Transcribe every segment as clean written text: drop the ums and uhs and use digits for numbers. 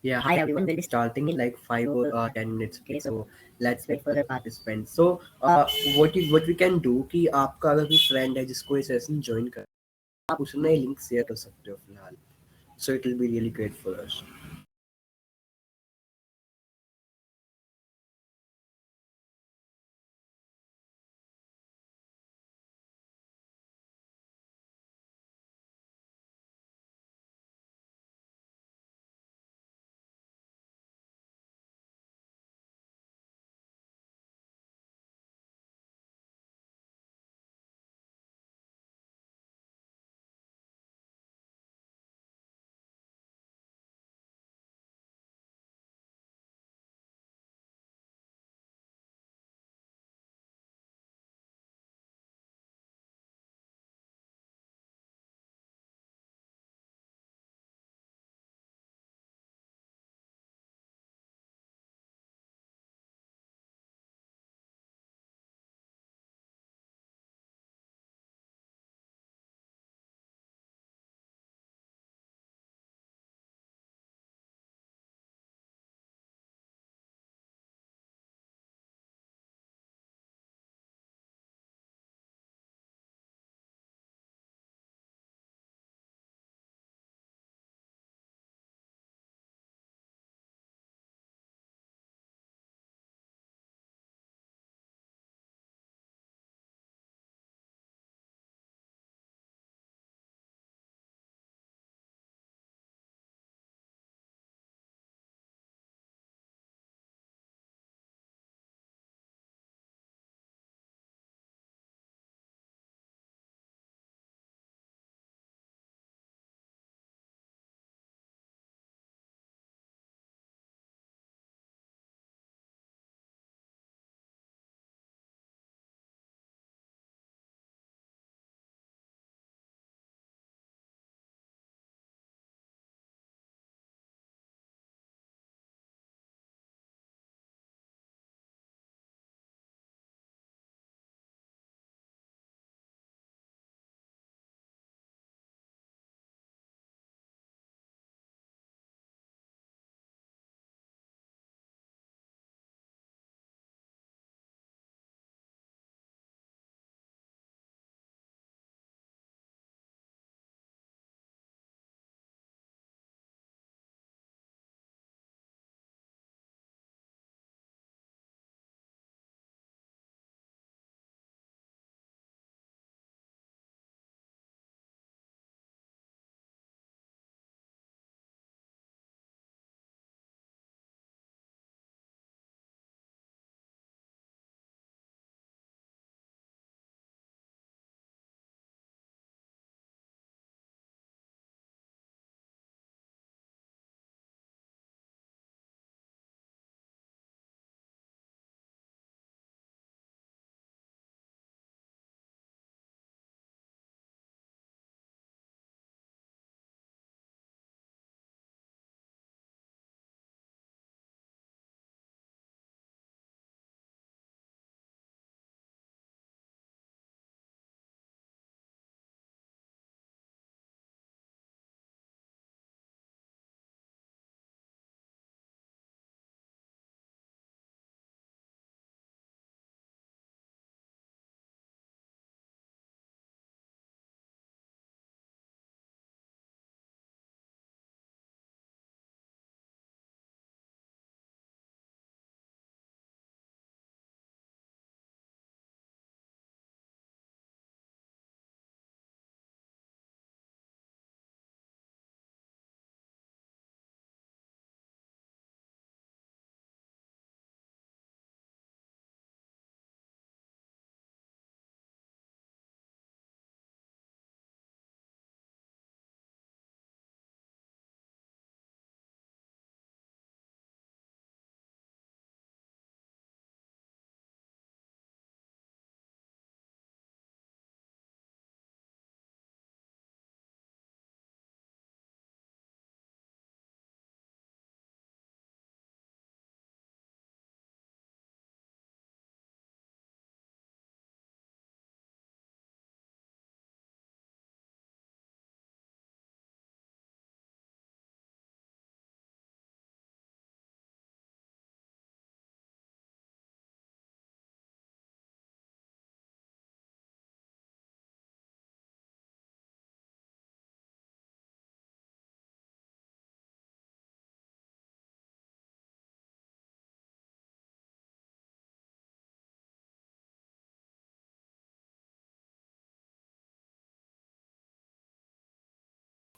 Yeah, hi everyone. We'll be starting in like 5 or 10 minutes. Okay, so let's wait for the participants. So what we can do कि आपका अगर कोई friend है जिसको ये session join कर आप उसमें link share कर सकते हो फिलहाल. So it will be really great for us.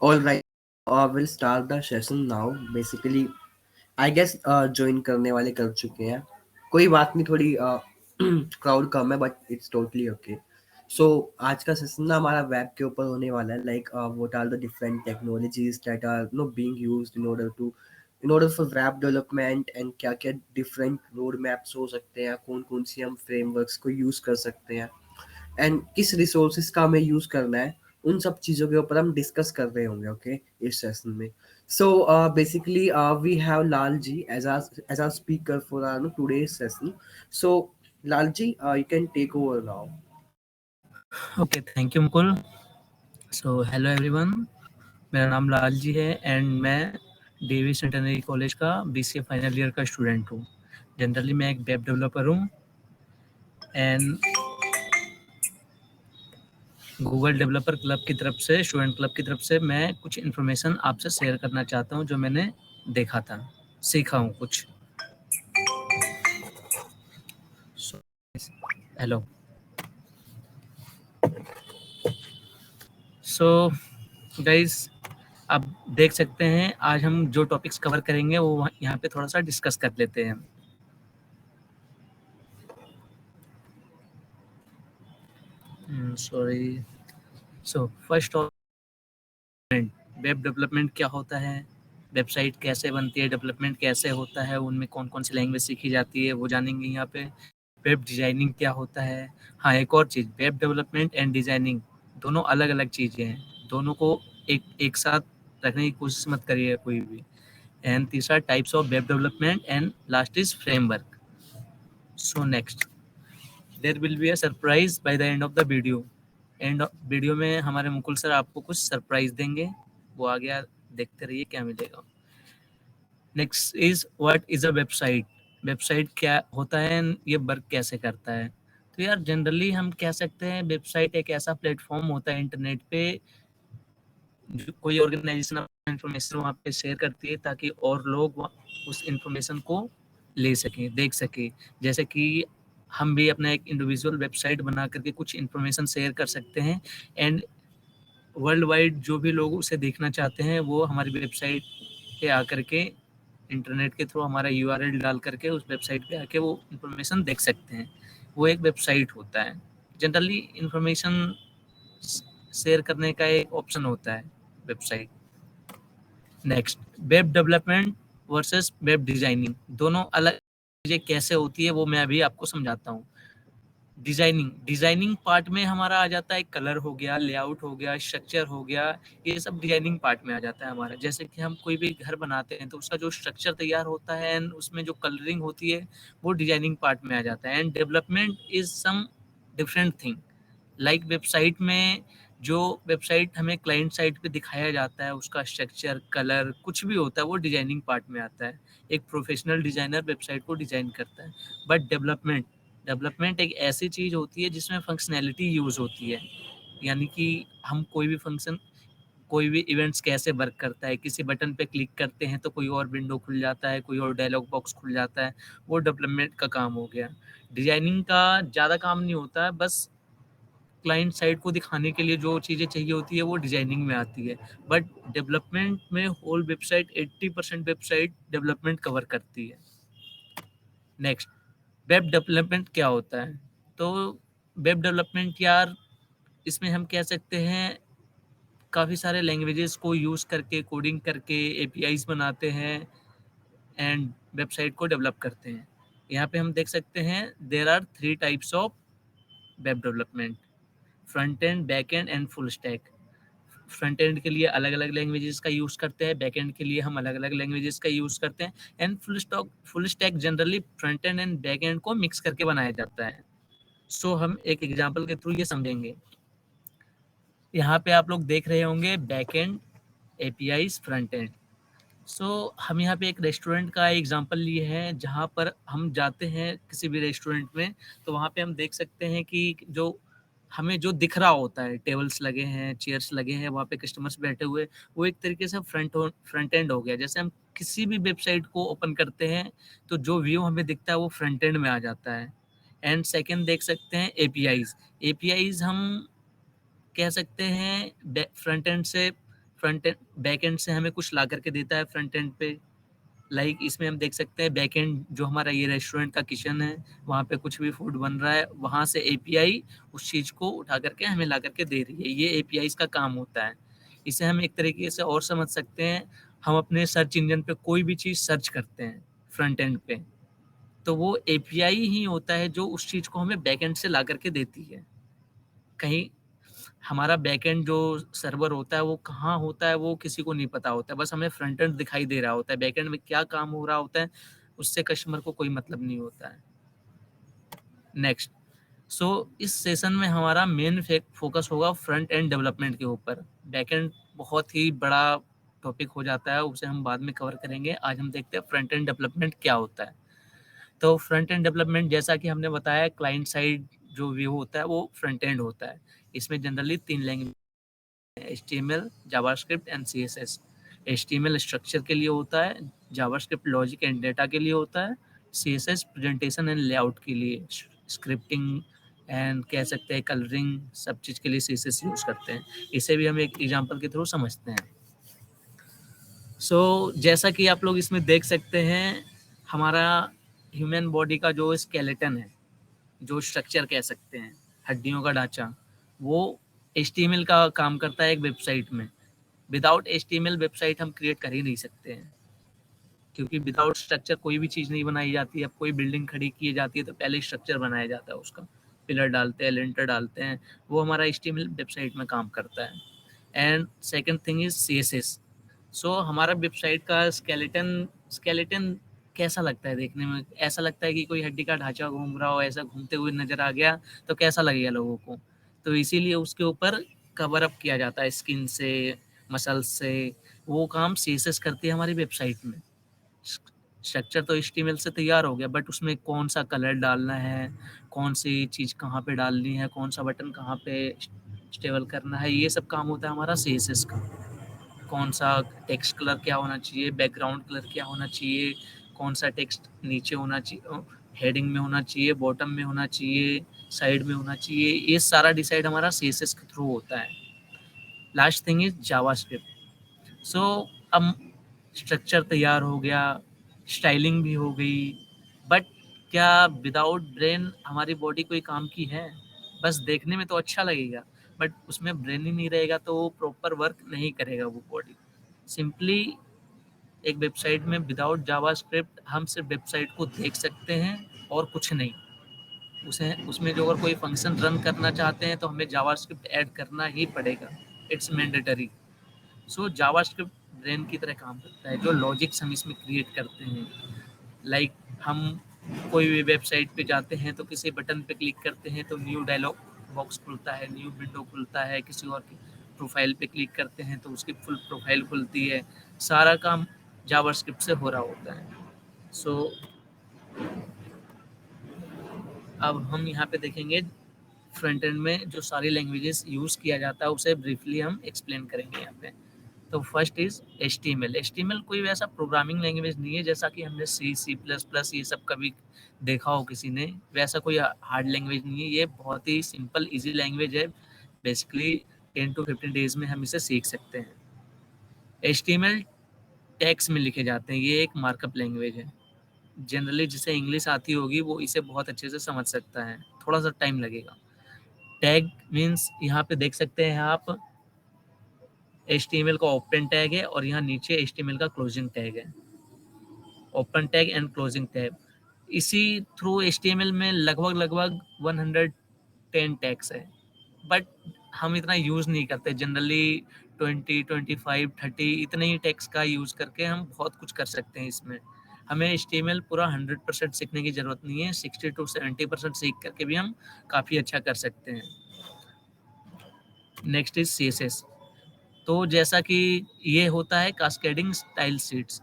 All right, we'll start the session now. Basically, I guess join करने वाले कर चुके हैं. कोई बात नहीं, थोड़ी क्राउड कम है, बट इट्स टोटली ओके. सो आज का सेशन ना हमारा वेब के ऊपर होने वाला है. Like what are the different technologies that are now being used in order for web development, and क्या क्या डिफरेंट रोड मैप्स हो सकते हैं, कौन कौन सी हम फ्रेमवर्क्स को यूज़ कर सकते हैं, एंड किस रिसोर्सेज का हमें यूज़ करना है. उन सब चीज़ों के ऊपर हम डिस्कस कर रहे होंगे, ओके, इस सेशन में. So basically, we have Lalji as our speaker for our no, today's session. So Lalji, you can take over now. Okay, thank you Mukul. So hello everyone, मेरा नाम लाल जी है एंड मैं डीवी सेंटेनरी कॉलेज का BCA final year का student हूँ. Generally मैं एक web developer हूँ एंड गूगल डेवलपर क्लब की तरफ से, स्टूडेंट क्लब की तरफ से मैं कुछ इन्फॉर्मेशन आपसे शेयर करना चाहता हूँ जो मैंने देखा था, सीखा हूँ कुछ. हेलो. सो गाइज, आप देख सकते हैं आज हम जो टॉपिक्स कवर करेंगे वो यहाँ पे थोड़ा सा डिस्कस कर लेते हैं. Sorry. So first web development क्या होता है, वेबसाइट कैसे बनती है, डेवलपमेंट कैसे होता है, उनमें कौन कौन सी लैंग्वेज सीखी जाती है वो जानेंगे यहाँ पे. वेब डिजाइनिंग क्या होता है. हाँ, एक और चीज़, वेब डेवलपमेंट एंड डिजाइनिंग दोनों अलग अलग चीज़ें हैं, दोनों को एक साथ रखने की कोशिश मत करिए कोई भी. एंड तीसरा, types of web development, and last is framework. So next, there will be a surprise by the end of the video. And video में हमारे मुकुल सर आपको कुछ सरप्राइज देंगे, वो आ गया, देखते रहिए क्या मिलेगा. Next is what is a website. Website क्या होता है, ये वर्क कैसे करता है. तो यार जनरली हम कह सकते हैं वेबसाइट एक ऐसा प्लेटफॉर्म होता है इंटरनेट पे जो कोई ऑर्गेनाइजेशन अपना इंफॉर्मेशन वहाँ पे शेयर करती है ताकि और लोग उस इंफॉर्मेशन को ले सकें, देख सकें. जैसे कि हम भी अपना एक इंडिविजुअल वेबसाइट बना करके कुछ इंफॉर्मेशन शेयर कर सकते हैं एंड वर्ल्ड वाइड जो भी लोग उसे देखना चाहते हैं वो हमारी वेबसाइट पे आकर के इंटरनेट के थ्रू हमारा यूआरएल डाल करके उस वेबसाइट पे आके वो इंफॉर्मेशन देख सकते हैं. वो एक वेबसाइट होता है. जनरली इंफॉर्मेशन शेयर करने का एक ऑप्शन होता है website. Next, web development versus web designing, दोनों अलग चीज़ें कैसे होती है वो मैं अभी आपको समझाता हूँ. डिजाइनिंग पार्ट में हमारा आ जाता है कलर हो गया, लेआउट हो गया, स्ट्रक्चर हो गया, ये सब डिजाइनिंग पार्ट में आ जाता है हमारा. जैसे कि हम कोई भी घर बनाते हैं तो उसका जो स्ट्रक्चर तैयार होता है एंड उसमें जो कलरिंग होती है वो डिजाइनिंग पार्ट में आ जाता है. And development is some different thing. Like website में जो वेबसाइट हमें क्लाइंट साइट पे दिखाया जाता है उसका स्ट्रक्चर, कलर, कुछ भी होता है वो डिजाइनिंग पार्ट में आता है. एक प्रोफेशनल डिजाइनर वेबसाइट को डिजाइन करता है. बट डेवलपमेंट एक ऐसी चीज़ होती है जिसमें फंक्शनैलिटी यूज़ होती है. यानी कि हम कोई भी फंक्शन, कोई भी इवेंट्स कैसे वर्क करता है, किसी बटन पे क्लिक करते हैं तो कोई और विंडो खुल जाता है, कोई और डायलॉग बॉक्स खुल जाता है, वो डेवलपमेंट का काम हो गया. डिजाइनिंग का ज़्यादा काम नहीं होता है, बस क्लाइंट साइड को दिखाने के लिए जो चीज़ें चाहिए होती है वो डिजाइनिंग में आती है. बट डेवलपमेंट में whole website 80% website development cover करती है. नेक्स्ट, वेब डेवलपमेंट क्या होता है. तो वेब डेवलपमेंट यार, इसमें हम कह सकते हैं काफ़ी सारे लैंग्वेजेस को यूज़ करके, कोडिंग करके एपीआईज बनाते हैं एंड वेबसाइट को डेवलप करते हैं. यहाँ पे हम देख सकते हैं there are 3 types of web development: front end, back end and full stack. Front end के लिए अलग अलग लैंग्वेजेस का यूज़ करते हैं, बैक एंड के लिए हम अलग अलग लैंग्वेजेस का यूज़ करते हैं, and full stack generally front end back and को मिक्स करके बनाया जाता है. सो हम एक एग्जांपल के थ्रू ये समझेंगे. यहाँ पे आप लोग देख रहे होंगे back end APIs, front end. So हम यहाँ पे एक रेस्टोरेंट का एग्जांपल लिए हैं जहाँ पर हम जाते हैं किसी भी रेस्टोरेंट में तो वहाँ पे हम देख सकते हैं कि जो हमें जो दिख रहा होता है, टेबल्स लगे हैं, चेयर्स लगे हैं, वहाँ पे कस्टमर्स बैठे हुए, वो एक तरीके से फ्रंट एंड हो गया. जैसे हम किसी भी वेबसाइट को ओपन करते हैं तो जो व्यू हमें दिखता है वो फ्रंट एंड में आ जाता है. एंड सेकेंड देख सकते हैं एपीआईज. एपीआईज हम कह सकते हैं फ्रंट एंड से फ्रंट एंड बैक एंड से हमें कुछ ला करके देता है फ्रंट एंड पे। लाइक इसमें हम देख सकते हैं बैक एंड जो हमारा ये रेस्टोरेंट का किचन है, वहाँ पे कुछ भी फूड बन रहा है, वहाँ से एपीआई उस चीज़ को उठा करके हमें ला करके दे रही है। ये एपीआई का काम होता है। इसे हम एक तरीके से और समझ सकते हैं, हम अपने सर्च इंजन पे कोई भी चीज़ सर्च करते हैं फ्रंट एंड पे, तो वो एपीआई ही होता है जो उस चीज़ को हमें बैक एंड से ला करके देती है। कहीं हमारा बैकएंड जो सर्वर होता है वो कहाँ होता है वो किसी को नहीं पता होता है, बस हमें फ्रंट एंड दिखाई दे रहा होता है, बैकएंड में क्या काम हो रहा होता है उससे कस्टमर को कोई मतलब नहीं होता है। नेक्स्ट, सो इस सेशन में हमारा मेन फोकस होगा फ्रंट एंड डेवलपमेंट के ऊपर। बैकएंड बहुत ही बड़ा टॉपिक हो जाता है, उसे हम बाद में कवर करेंगे। आज हम देखते हैं फ्रंट एंड डेवलपमेंट क्या होता है। तो फ्रंट एंड डेवलपमेंट जैसा कि हमने बताया, क्लाइंट साइड जो व्यू होता है वो फ्रंट एंड होता है। इसमें generally 3 language, HTML, JavaScript and CSS। HTML structure के लिए होता है, जावास्क्रिप्ट लॉजिक एंड डेटा के लिए होता है, CSS प्रेजेंटेशन एंड लेआउट के लिए, स्क्रिप्टिंग एंड कह सकते हैं कलरिंग, सब चीज़ के लिए CSS यूज़ करते हैं। इसे भी हम एक एग्जांपल के थ्रू समझते हैं। जैसा कि आप लोग इसमें देख सकते हैं, हमारा ह्यूमन बॉडी का जो स्केलेटन है, जो स्ट्रक्चर कह सकते हैं, हड्डियों का ढांचा, वो HTML का काम करता है एक वेबसाइट में। विदाउट HTML वेबसाइट हम क्रिएट कर ही नहीं सकते हैं, क्योंकि विदाउट स्ट्रक्चर कोई भी चीज़ नहीं बनाई जाती है। अब कोई बिल्डिंग खड़ी की जाती है तो पहले स्ट्रक्चर बनाया जाता है, उसका पिलर डालते हैं, लिंटर डालते हैं, वो हमारा HTML वेबसाइट में काम करता है। And second thing is CSS। हमारा वेबसाइट का स्केलेटन कैसा लगता है देखने में? ऐसा लगता है कि कोई हड्डी का ढांचा घूम रहा हो, ऐसा घूमते हुए नजर आ गया तो कैसा लगेगा लोगों को? तो इसीलिए उसके ऊपर कवर अप किया जाता है स्किन से, मसल्स से। वो काम CSS करती है हमारी वेबसाइट में। स्ट्रक्चर तो HTML से तैयार हो गया, बट उसमें कौन सा कलर डालना है, कौन सी चीज़ कहाँ पे डालनी है, कौन सा बटन कहाँ पे स्टेबल करना है, ये सब काम होता है हमारा CSS का। कौन सा टेक्स्ट कलर क्या होना चाहिए, बैकग्राउंड कलर क्या होना चाहिए, कौन सा टेक्स्ट नीचे होना चाहिए, हेडिंग में होना चाहिए, बॉटम में होना चाहिए, साइड में होना चाहिए, ये सारा डिसाइड हमारा CSS के थ्रू होता है। Last thing is JavaScript. अब स्ट्रक्चर तैयार हो गया, स्टाइलिंग भी हो गई, बट क्या विदाउट ब्रेन हमारी बॉडी कोई काम की है? बस देखने में तो अच्छा लगेगा, बट उसमें ब्रेन ही नहीं रहेगा तो वो प्रॉपर वर्क नहीं करेगा वो बॉडी। सिंपली एक वेबसाइट में विदाउट जावास्क्रिप्ट हम सिर्फ वेबसाइट को देख सकते हैं और कुछ नहीं। उसमें जो अगर कोई फंक्शन रन करना चाहते हैं तो हमें जावास्क्रिप्ट ऐड करना ही पड़ेगा, इट्स मैंडेटरी। जावास्क्रिप्ट ब्रेन की तरह काम करता है। जो लॉजिक्स हम इसमें क्रिएट करते हैं, लाइक हम कोई भी वेबसाइट पे जाते हैं तो किसी बटन पे क्लिक करते हैं तो न्यू डायलॉग बॉक्स खुलता है, न्यू विंडो खुलता है, किसी और की प्रोफाइल पे क्लिक करते हैं तो उसकी फुल प्रोफाइल खुलती है। सारा काम जावास्क्रिप्ट से हो रहा होता है। अब हम यहाँ पे देखेंगे फ्रंट एंड में जो सारी लैंग्वेजेस यूज़ किया जाता है उसे ब्रीफली हम एक्सप्लेन करेंगे यहाँ पे। तो फर्स्ट इज HTML। HTML कोई वैसा प्रोग्रामिंग लैंग्वेज नहीं है जैसा कि हमने C++ ये सब कभी देखा हो किसी ने। वैसा कोई हार्ड लैंग्वेज नहीं है, ये बहुत ही सिंपल इजी लैंग्वेज है। बेसिकली 10 to 15 डेज में हम इसे सीख सकते हैं। HTML टैग्स में लिखे जाते हैं, ये एक मार्कअप लैंग्वेज है। जनरली जिसे इंग्लिश आती होगी वो इसे बहुत अच्छे से समझ सकता है, थोड़ा सा टाइम लगेगा। टैग मीन्स यहाँ पे देख सकते हैं आप, HTML का ओपन टैग है और यहाँ नीचे HTML का क्लोजिंग टैग है। Open tag and closing tag, इसी थ्रू HTML में लगभग 110 टैग्स है, बट हम इतना यूज़ नहीं करते। जनरली 20, 25, 30 इतने ही टैग्स का यूज़ करके हम बहुत कुछ कर सकते हैं इसमें। हमें HTML पूरा 100% सीखने की ज़रूरत नहीं है, 60 to 70% सीख करके भी हम काफ़ी अच्छा कर सकते हैं। Next is CSS। तो जैसा कि ये होता है कास्केडिंग स्टाइल शीट्स।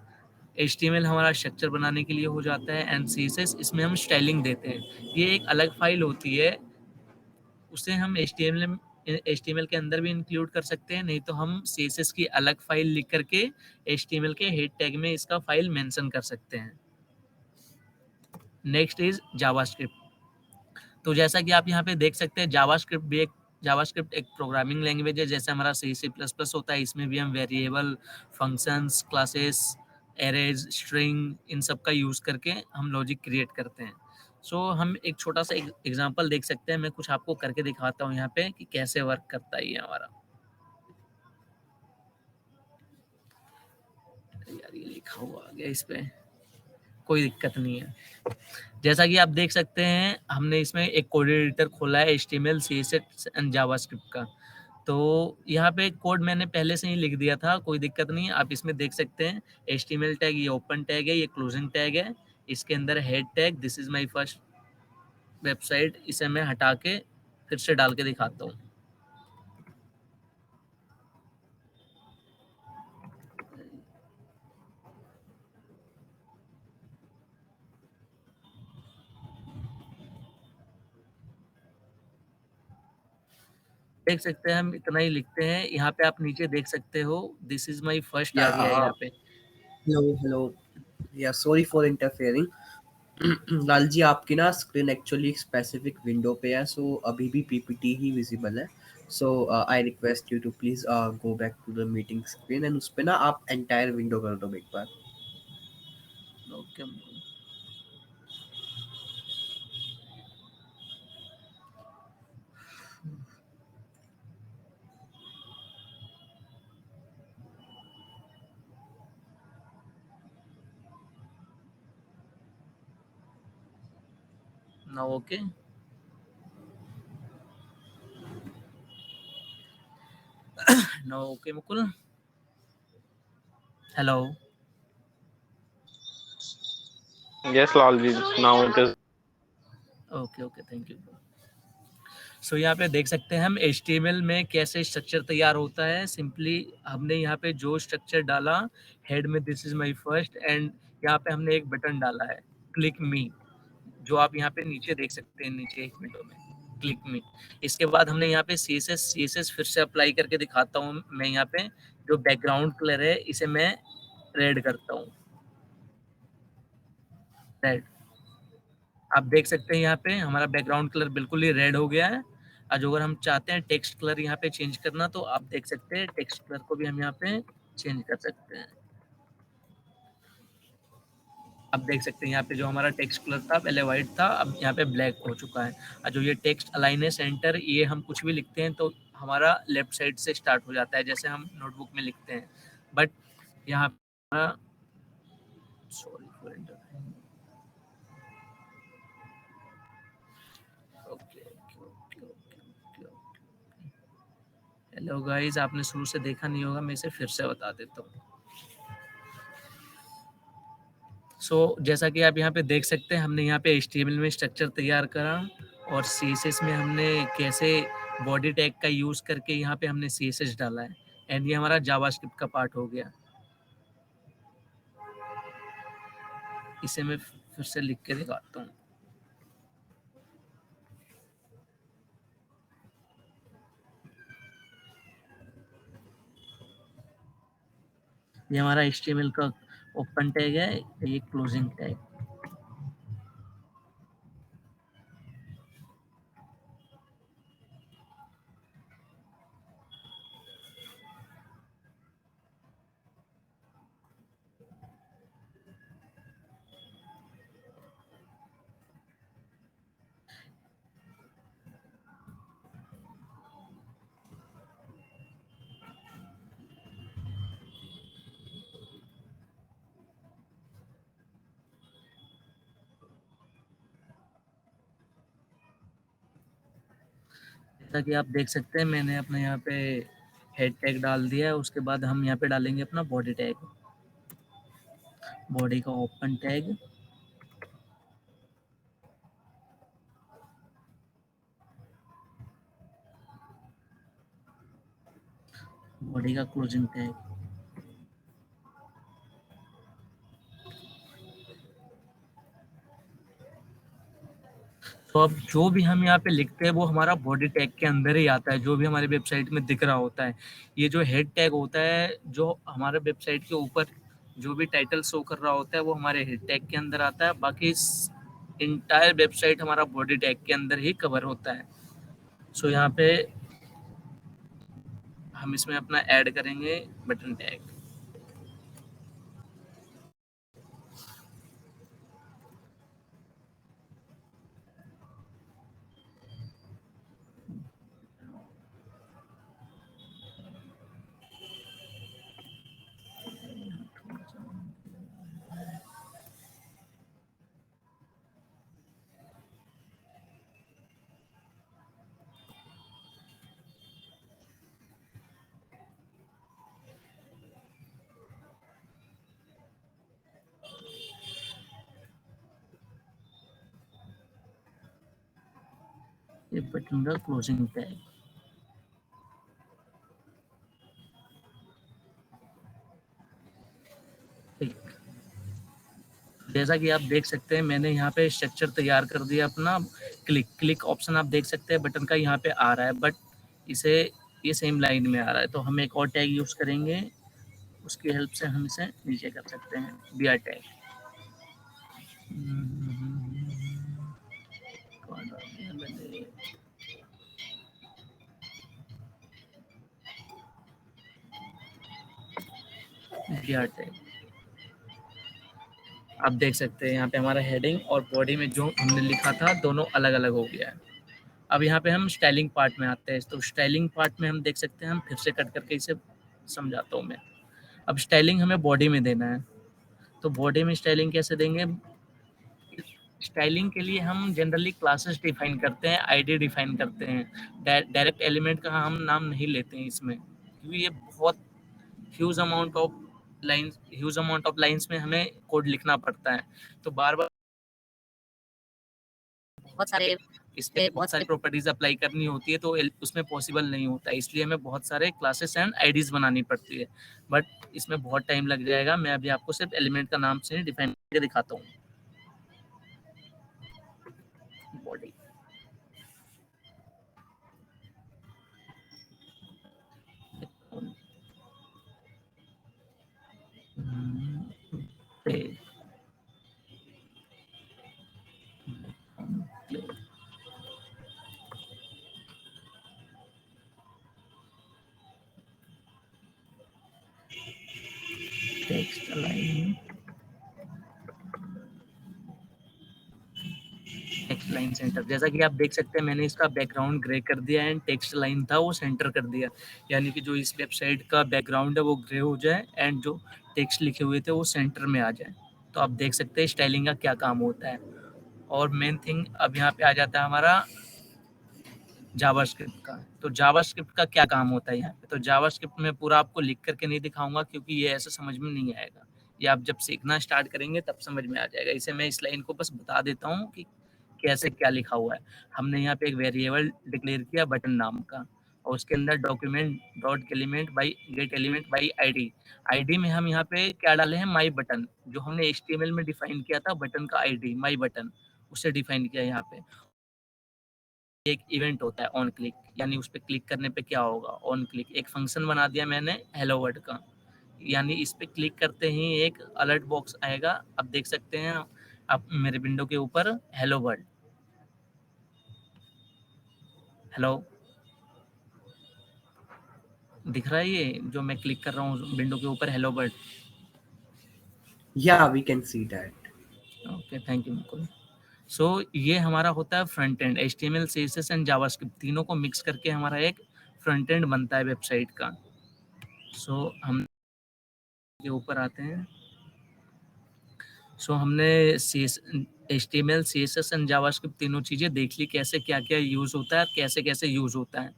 HTML हमारा स्ट्रक्चर बनाने के लिए हो जाता है एंड CSS इसमें हम स्टाइलिंग देते हैं। ये एक अलग फाइल होती है, उसे हम HTML के अंदर भी इंक्लूड कर सकते हैं, नहीं तो हम CSS की अलग फाइल लिख करके HTML के हेड टैग में इसका फाइल मेंशन कर सकते हैं। Next is JavaScript. तो जैसा कि आप यहाँ पे देख सकते हैं, जावास्क्रिप्ट भी एक जावास्क्रिप्ट एक प्रोग्रामिंग लैंग्वेज है, जैसे हमारा C++ होता है, इसमें भी हम variable, functions, classes, arrays, string, इन सब का यूज़ करके हम लॉजिक क्रिएट करते हैं। सो हम एक छोटा सा एग्जांपल देख सकते हैं, मैं कुछ आपको करके दिखाता हूँ यहाँ पे कि कैसे वर्क करता है ये हमारा। यार ये लिखा हुआ आ गया इस पे, कोई दिक्कत नहीं है। जैसा कि आप देख सकते हैं, हमने इसमें एक कोड एडिटर खोला है HTML, CSS एंड जावास्क्रिप्ट का। तो यहाँ पे कोड मैंने पहले से ही लिख दिया था, कोई दिक्कत नहीं है। आप इसमें देख सकते हैं HTML टैग, ये ओपन टैग है, ये क्लोजिंग टैग है, इसके अंदर head tag, this is my first website, इसे मैं हटा के फिर से डाल के दिखाता हूँ। देख सकते हैं, हम इतना ही लिखते हैं। यहाँ पे आप नीचे देख सकते हो, दिस इज माय फर्स्ट आ या गया है यहाँ पे। हेलो या sorry for interfering. Lal ji, आपकी ना स्क्रीन एक्चुअली स्पेसिफिक विंडो पे है, सो अभी भी पीपीटी ही विजिबल है। So I request you to please go back to the meeting screen and उस पे ना आप एंटायर विंडो कर दो एक बार। ओके, ना ओके। ना okay Mukul, hello. Yes, Lalji. Now it is. Okay okay, thank you. So यहाँ पे देख सकते हैं हम HTML में कैसे स्ट्रक्चर तैयार होता है। सिंपली हमने यहाँ पे जो स्ट्रक्चर डाला, हेड में this is my first, and यहाँ पे हमने एक बटन डाला है क्लिक मी, जो आप यहाँ पे नीचे देख सकते हैं, नीचे एक विंडो में क्लिक मी। इसके बाद हमने यहाँ पे CSS फिर से अप्लाई करके दिखाता हूँ मैं। यहाँ पे जो बैकग्राउंड कलर है इसे मैं रेड करता हूँ, रेड। आप देख सकते हैं यहाँ पे हमारा बैकग्राउंड कलर बिल्कुल ही रेड हो गया है। आज अगर हम चाहते हैं टेक्स्ट कलर यहाँ पे चेंज करना, तो आप देख सकते हैं टेक्स्ट कलर को भी हम यहाँ पे चेंज कर सकते हैं। आप देख सकते हैं यहाँ पे जो हमारा टेक्स्ट कलर था पहले वाइट था, अब यहाँ पे ब्लैक हो चुका है। और जो ये टेक्स्ट अलाइन है सेंटर, ये हम कुछ भी लिखते हैं तो हमारा लेफ्ट साइड से स्टार्ट हो जाता है, जैसे हम नोटबुक में लिखते हैं। बट यहाँ sorry for interference. Okay okay okay okay okay. Hello guys, आपने शुरू से देखा नहीं होगा, मैं इसे फिर से बता देता हूँ। सो जैसा कि आप यहाँ पे देख सकते हैं, हमने यहाँ पे HTML में स्ट्रक्चर तैयार करा, और CSS में हमने कैसे बॉडी टैग का यूज करके यहाँ पे हमने CSS डाला है, एंड ये हमारा जावास्क्रिप्ट का पार्ट हो गया। इसे मैं फिर से लिख के दिखाता हूँ। ये हमारा HTML का ओपन टैग है, ये क्लोजिंग टैग। जैसा कि आप देख सकते हैं, मैंने अपने यहाँ पे हेड टैग डाल दिया है। उसके बाद हम यहाँ पे डालेंगे अपना बॉडी टैग, बॉडी का ओपन टैग, बॉडी का क्लोजिंग टैग। तो अब जो भी हम यहाँ पे लिखते हैं वो हमारा बॉडी टैग के अंदर ही आता है, जो भी हमारी वेबसाइट में दिख रहा होता है। ये जो हेड टैग होता है, जो हमारे वेबसाइट के ऊपर जो भी टाइटल शो कर रहा होता है, वो हमारे हेड टैग के अंदर आता है। बाकी इंटायर वेबसाइट हमारा बॉडी टैग के अंदर ही कवर होता है। सो यहाँ पे हम इसमें अपना ऐड करेंगे बटन टैग। ये बटन का क्लोजिंग टैग। ठीक, जैसा कि आप देख सकते हैं मैंने यहाँ पे स्ट्रक्चर तैयार कर दिया अपना। क्लिक ऑप्शन आप देख सकते हैं बटन का यहाँ पे आ रहा है, बट इसे ये सेम लाइन में आ रहा है, तो हम एक और टैग यूज करेंगे, उसकी हेल्प से हम इसे नीचे कर सकते हैं, br टैग। br टैग आप देख सकते हैं यहाँ पे हमारा हेडिंग और बॉडी में जो हमने लिखा था दोनों अलग अलग हो गया है। अब यहाँ पे हम स्टाइलिंग पार्ट में आते हैं, तो स्टाइलिंग पार्ट में हम देख सकते हैं, हम फिर से कट करके इसे समझाता हूँ मैं। अब स्टाइलिंग हमें बॉडी में देना है, तो बॉडी में स्टाइलिंग कैसे देंगे? स्टाइलिंग के लिए हम जनरली क्लासेस डिफाइन करते हैं, आईडी डिफाइन करते हैं। डायरेक्ट एलिमेंट का हम नाम नहीं लेते हैं इसमें, क्योंकि ये बहुत ह्यूज अमाउंट ऑफ लाइंस में हमें कोड लिखना पड़ता है, तो बार बार बहुत सारे इस पे बहुत सारी प्रॉपर्टीज अप्लाई करनी होती है, तो उसमें पॉसिबल नहीं होता है, इसलिए हमें बहुत सारे क्लासेस एंड आईडीज बनानी पड़ती है, बट इसमें बहुत टाइम लग जाएगा। मैं अभी आपको सिर्फ एलिमेंट का नाम से डिफाइन करके दिखाता हूँ। Body text align, text line centre. जैसा कि आप देख सकते हैं मैंने इसका बैकग्राउंड ग्रे कर दिया एंड टेक्स्ट लाइन था वो सेंटर कर दिया, यानी कि जो इस वेबसाइट का बैकग्राउंड है वो ग्रे हो जाए एंड जो टेक्स्ट लिखे हुए थे वो सेंटर में आ जाए। तो आप देख सकते हैं स्टाइलिंग का क्या काम होता है। और मेन थिंग अब यहाँ पे आ जाता है हमारा जावास्क्रिप्ट का। तो जावास्क्रिप्ट का क्या काम होता है यहाँ पे? तो जावास्क्रिप्ट में पूरा आपको लिख करके नहीं दिखाऊंगा, क्योंकि ये ऐसे समझ में नहीं आएगा, ये आप जब सीखना स्टार्ट करेंगे तब समझ में आ जाएगा। इसे मैं इस लाइन को बस बता देता हूँ कि कैसे क्या लिखा हुआ है। हमने यहाँ पे एक वेरिएबल डिक्लेयर किया बटन नाम का, और उसके अंदर document dot element by gate element by ID. ID में हम यहाँ पे क्या डाले हैं? माई बटन, जो हमने HTML में डिफाइन किया था बटन का आईडी माई बटन, उसे डिफाइन किया यहाँ पे। एक इवेंट होता है ऑन क्लिक, यानी उस पर क्लिक करने पे क्या होगा? ऑन क्लिक एक फंक्शन बना दिया मैंने हेलो वर्ड का, यानी इस पे क्लिक करते ही एक अलर्ट बॉक्स आएगा। आप देख सकते हैं आप मेरे विंडो के ऊपर हेलो वर्ल्ड, हेलो दिख रहा है, ये जो मैं क्लिक कर रहा हूँ विंडो के ऊपर hello world. Yeah, we can see that. Okay, thank you Mukul. So ये हमारा होता है front end, HTML CSS and JavaScript तीनों को मिक्स करके हमारा एक फ्रंट एंड बनता है वेबसाइट का। सो हम के ऊपर आते हैं। सो हमने HTML CSS एंड जावास्क्रिप्ट तीनों चीजें देख ली, कैसे क्या क्या यूज होता है, कैसे कैसे यूज होता है।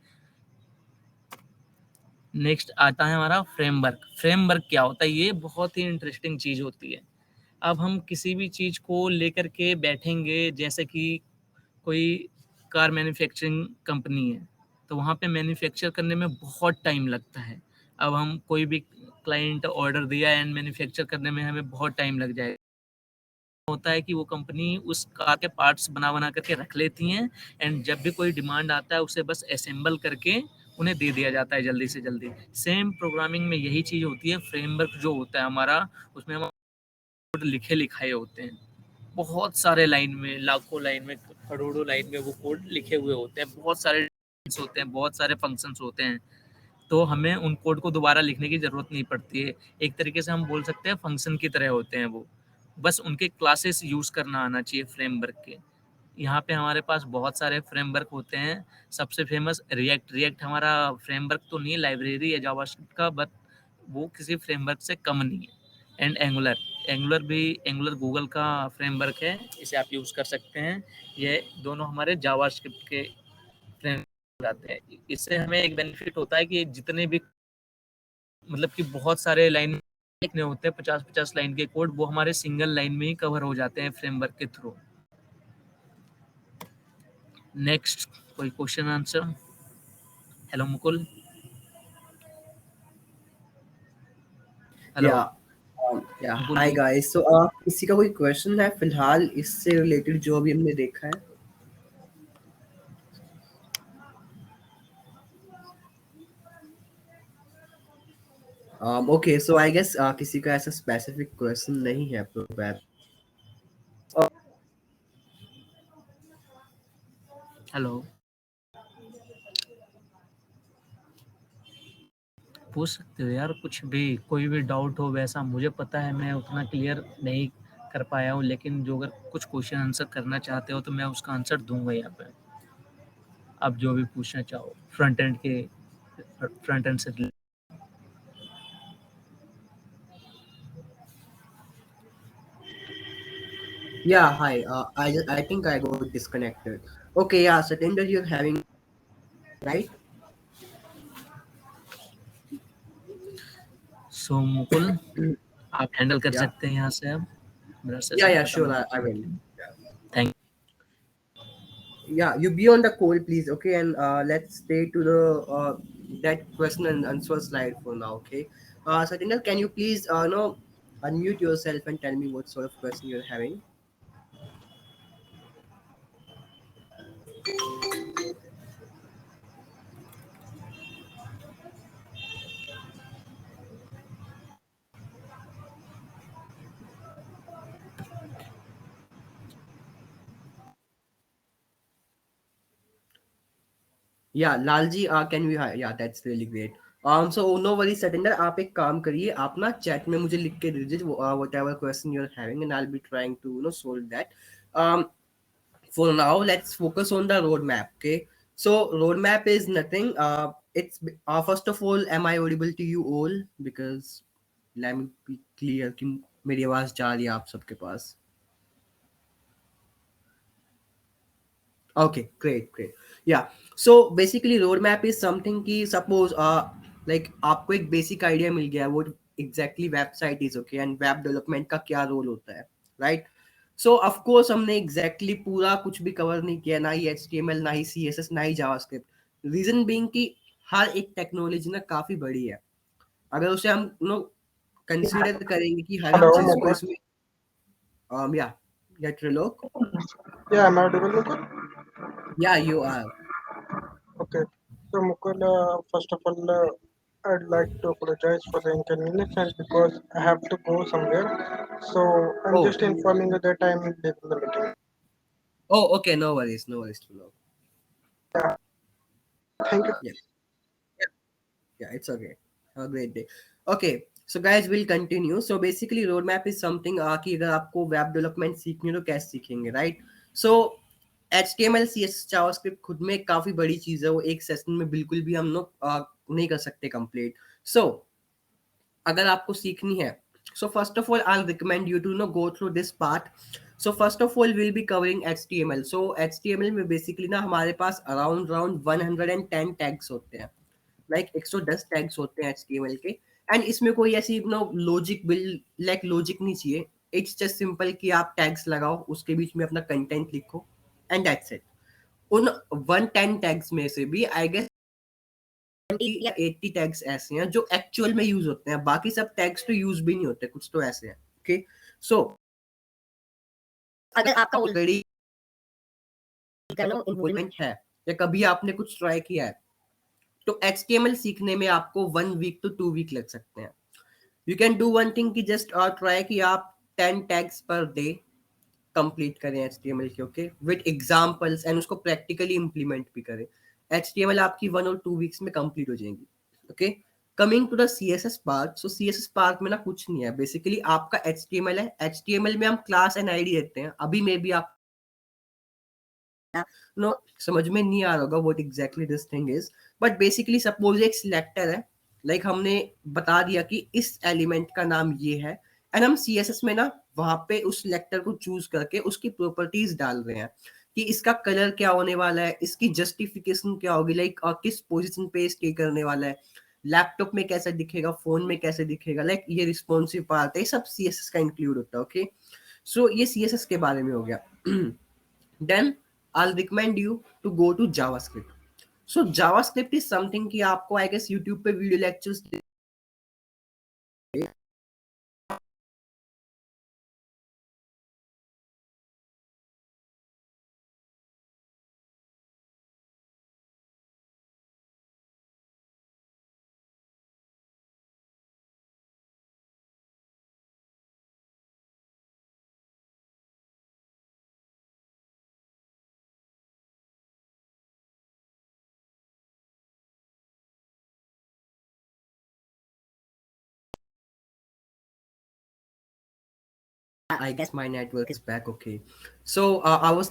नेक्स्ट आता है हमारा फ्रेमवर्क। फ्रेमवर्क क्या होता है? ये बहुत ही इंटरेस्टिंग चीज होती है। अब हम किसी भी चीज को लेकर के बैठेंगे, जैसे कि कोई कार मैन्युफैक्चरिंग कंपनी है, तो वहाँ पे मैन्युफैक्चर करने में बहुत टाइम लगता है। अब हम कोई भी क्लाइंट ऑर्डर दिया एंड मैन्युफैक्चर करने में हमें बहुत टाइम लग जाएगा। होता है कि वो कंपनी उस कार के पार्ट्स बना करके रख लेती हैं, एंड जब भी कोई डिमांड आता है उसे बस असेंबल करके उन्हें दे दिया जाता है जल्दी से जल्दी। सेम प्रोग्रामिंग में यही चीज़ होती है। फ्रेमवर्क जो होता है हमारा, उसमें हम कोड लिखे लिखाए होते हैं, बहुत सारे लाइन में, लाखों लाइन में, करोड़ों लाइन में वो कोड लिखे हुए होते हैं, बहुत सारे होते हैं, बहुत सारे फंक्शंस होते हैं। तो हमें उन कोड को दोबारा लिखने की ज़रूरत नहीं पड़ती है। एक तरीके से हम बोल सकते हैं फंक्शन की तरह होते हैं वो, बस उनके क्लासेस यूज़ करना आना चाहिए फ्रेमवर्क के। यहाँ पे हमारे पास बहुत सारे फ्रेमवर्क होते हैं, सबसे फेमस रिएक्ट हमारा फ्रेमवर्क तो नहीं है, लाइब्रेरी है जावास्क्रिप्ट का, बट वो किसी फ्रेमवर्क से कम नहीं है। एंड एंगुलर गूगल का फ्रेमवर्क है, इसे आप यूज़ कर सकते हैं। ये दोनों हमारे जावास्क्रिप्ट के फ्रेमवर्क आते हैं। इससे हमें एक बेनिफिट होता है कि जितने भी मतलब कि बहुत सारे लाइन लिखने होते हैं, 50-50 लाइन के कोड, वो हमारे सिंगल लाइन में ही कवर हो जाते हैं फ्रेमवर्क के थ्रू। नेक्स्ट कोई question answer? Hello Mukul. Hello Mukul hi जी। गाइस। सो किसी का कोई क्वेश्चन है फिलहाल इससे रिलेटेड जो अभी हमने देखा है? ओके, सो आई गेस किसी का ऐसा स्पेसिफिक क्वेश्चन नहीं है प्रोबेबली। हेलो, पूछ सकते हो यार कुछ भी, कोई भी डाउट हो वैसा। मुझे पता है मैं उतना क्लियर नहीं कर पाया हूँ, लेकिन जो अगर कुछ क्वेश्चन आंसर करना चाहते हो तो मैं उसका आंसर दूंगा यहाँ पे। आप जो भी पूछना चाहो फ्रंट एंड से related। Yeah, hi. I think I got disconnected. Okay, yeah, Satinder, you're having right? सो मुकुल, आप हैंडल कर Yeah. सकते हैं यहाँ से अब, मेरा Yeah, सेशन yeah, खत्म sure. होता I है। will. Thank Yeah, you be on the call, please. Okay, and let's stay to the that question and answer slide for now. Okay. Satinder, can you please no unmute yourself and tell me what sort of question you're having? Yeah, Lalji, can we? Yeah, that's really great. So no worries, Satinder. आप एक काम करिए, आप ना chat में मुझे लिख के दीजिए whatever question you're having, and I'll be trying to solve that. Um, for now, let's focus on the roadmap. Okay. So roadmap is nothing. It's first of all, am I audible to you all? Because let me be clear कि मेरी आवाज जा रही है आप सबके पास. Okay, great. Yeah. So basically roadmap is something कि suppose like आपको एक basic idea मिल गया what exactly website is, okay, and web development का क्या role होता है, right? So of course हमने exactly पूरा कुछ भी cover नहीं किया, ना ही HTML, ना ही CSS, ना ही JavaScript. Reason being कि हर एक टेक्नोलॉजी ना काफी बड़ी है. अगर उसे हम कंसिडर करेंगे कि हर एक Hello, चीज को Mukul. इसमें या Trilok, Yeah, am I audible, Mukul? yeah, you are. Okay. So, Mukul, first of all, I'd like to apologize for the inconvenience and because I have to go somewhere. So, I'm Oh, just informing you that I'm leaving the meeting. okay, no worries, Trilok. Thank you. Yeah, yeah, it's okay. Have a great day. Okay, so guys, we'll continue. So basically, roadmap is something कि अगर आपको web development सीखनी है तो कैसे सीखेंगे, right? सो HTML CSS JavaScript खुद में काफी बड़ी चीज है, वो एक सेशन में बिल्कुल भी हम लोग नहीं कर सकते कंप्लीट. सो अगर आपको सीखनी है, so first of all I'll recommend you to go through this part. So first of all we'll be covering HTML. So HTML में basically ना हमारे पास around 110 टैग्स होते हैं, लाइक 110 टैग्स होते हैं HTML के. एंड इसमें कोई ऐसी लॉजिक बिल्ड लाइक लॉजिक नहीं चाहिए. इट्स जस्ट सिंपल कि आप टैग्स लगाओ, उसके बीच में अपना कंटेंट लिखो एंड दैट्स इट. उन 110 टैग्स में से भी आई गेस 70 या 80 टैग्स ऐसे हैं जो एक्चुअल में यूज होते हैं, बाकी सब टैग्स तो यूज भी नहीं होते, कुछ तो ऐसे हैं. ओके, सो अगर आपका ऑलरेडी इन्वॉल्वमेंट है या कभी आपने कुछ ट्राई किया है तो HTML सीखने में आपको 1 वीक to 2 वीक लग सकते हैं. You can do one thing कि जस्ट ट्राई कि आप 10 टैग्स पर डे कंप्लीट करें HTML के, ओके, विद एग्जांपल्स, एंड उसको प्रैक्टिकली इंप्लीमेंट भी करें. HTML आपकी 1 और 2 वीक्स में कंप्लीट हो जाएंगी. Okay, coming to the CSS part. So CSS part में ना कुछ नहीं है, बेसिकली आपका HTML है. HTML में हम क्लास एंड आईडी देते हैं. अभी मे बी आप नो समझ में नहीं आ रहा होगा what exactly this thing is, but basically suppose एक सिलेक्टर है, लाइक हमने बता दिया कि इस एलिमेंट का नाम ये है, एंड हम CSS में ना वहां पे उस सिलेक्टर को चूज करके उसकी प्रॉपर्टीज डाल रहे हैं कि इसका कलर क्या होने वाला है, इसकी जस्टिफिकेशन क्या होगी, लाइक किस पोजीशन पे स्टे करने वाला है, लैपटॉप में कैसे दिखेगा, फोन में कैसे दिखेगा, लाइक ये रिस्पॉन्सिव पार्ट है, सब CSS का इंक्लूड होता है. ओके, सो ये CSS के बारे में हो गया. Then I'll recommend you to go to JavaScript. So JavaScript is something कि आपको I guess YouTube पे video lectures I guess my network is back. Okay, so I was